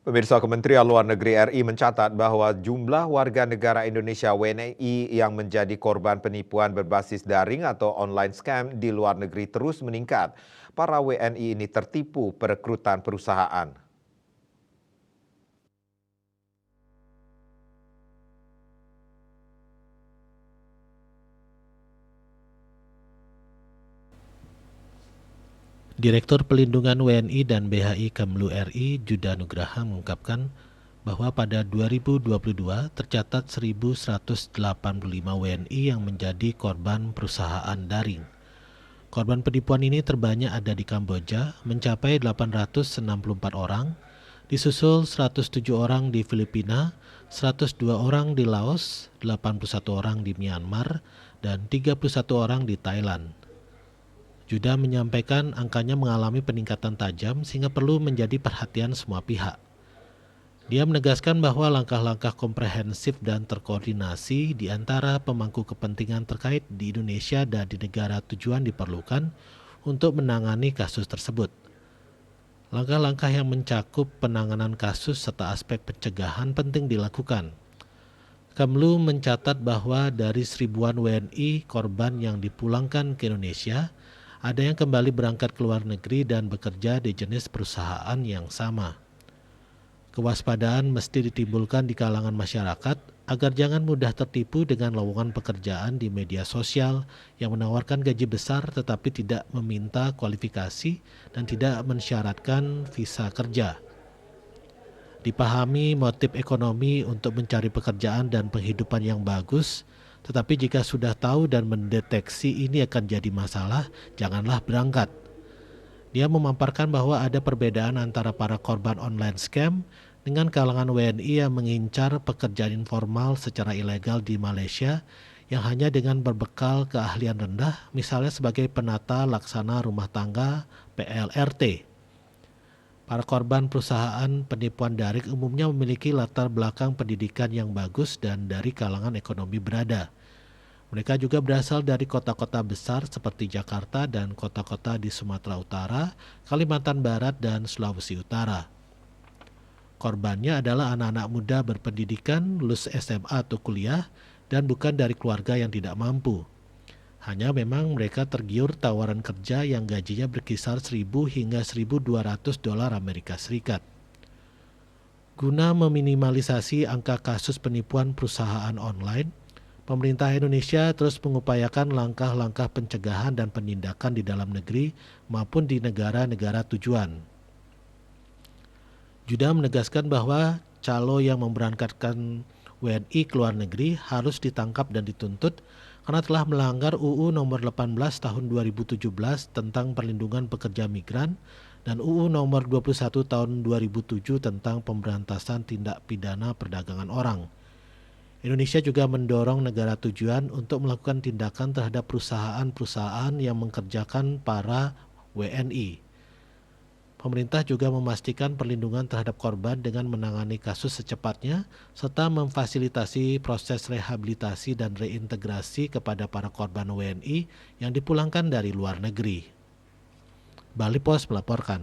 Pemirsa, Kementerian Luar Negeri RI mencatat bahwa jumlah warga negara Indonesia WNI yang menjadi korban penipuan berbasis daring atau online scam di luar negeri terus meningkat. Para WNI ini tertipu perekrutan perusahaan. Direktur Pelindungan WNI dan BHI Kemlu RI, Juda Nugraha mengungkapkan bahwa pada 2022 tercatat 1.185 WNI yang menjadi korban perusahaan daring. Korban penipuan ini terbanyak ada di Kamboja, mencapai 864 orang, disusul 107 orang di Filipina, 102 orang di Laos, 81 orang di Myanmar, dan 31 orang di Thailand. Juda menyampaikan angkanya mengalami peningkatan tajam sehingga perlu menjadi perhatian semua pihak. Dia menegaskan bahwa langkah-langkah komprehensif dan terkoordinasi di antara pemangku kepentingan terkait di Indonesia dan di negara tujuan diperlukan untuk menangani kasus tersebut. Langkah-langkah yang mencakup penanganan kasus serta aspek pencegahan penting dilakukan. Kemlu mencatat bahwa dari 1.000-an WNI korban yang dipulangkan ke Indonesia, ada yang kembali berangkat ke luar negeri dan bekerja di jenis perusahaan yang sama. Kewaspadaan mesti ditimbulkan di kalangan masyarakat agar jangan mudah tertipu dengan lowongan pekerjaan di media sosial yang menawarkan gaji besar tetapi tidak meminta kualifikasi dan tidak mensyaratkan visa kerja. Dipahami motif ekonomi untuk mencari pekerjaan dan penghidupan yang bagus, tetapi jika sudah tahu dan mendeteksi ini akan jadi masalah, janganlah berangkat. Dia memaparkan bahwa ada perbedaan antara para korban online scam dengan kalangan WNI yang mengincar pekerjaan informal secara ilegal di Malaysia yang hanya dengan berbekal keahlian rendah, misalnya sebagai penata laksana rumah tangga PLRT. Para korban perusahaan penipuan daring umumnya memiliki latar belakang pendidikan yang bagus dan dari kalangan ekonomi berada. Mereka juga berasal dari kota-kota besar seperti Jakarta dan kota-kota di Sumatera Utara, Kalimantan Barat, dan Sulawesi Utara. Korbannya adalah anak-anak muda berpendidikan, lulus SMA atau kuliah, dan bukan dari keluarga yang tidak mampu. Hanya memang mereka tergiur tawaran kerja yang gajinya berkisar 1.000 hingga 1.200 dolar Amerika Serikat. Guna meminimalisasi angka kasus penipuan perusahaan online, pemerintah Indonesia terus mengupayakan langkah-langkah pencegahan dan penindakan di dalam negeri maupun di negara-negara tujuan. Juda menegaskan bahwa calo yang memberangkatkan WNI ke luar negeri harus ditangkap dan dituntut karena telah melanggar UU nomor 18 tahun 2017 tentang perlindungan pekerja migran dan UU nomor 21 tahun 2007 tentang pemberantasan tindak pidana perdagangan orang. Indonesia juga mendorong negara tujuan untuk melakukan tindakan terhadap perusahaan-perusahaan yang mengerjakan para WNI. Pemerintah juga memastikan perlindungan terhadap korban dengan menangani kasus secepatnya serta memfasilitasi proses rehabilitasi dan reintegrasi kepada para korban WNI yang dipulangkan dari luar negeri. Bali Post melaporkan.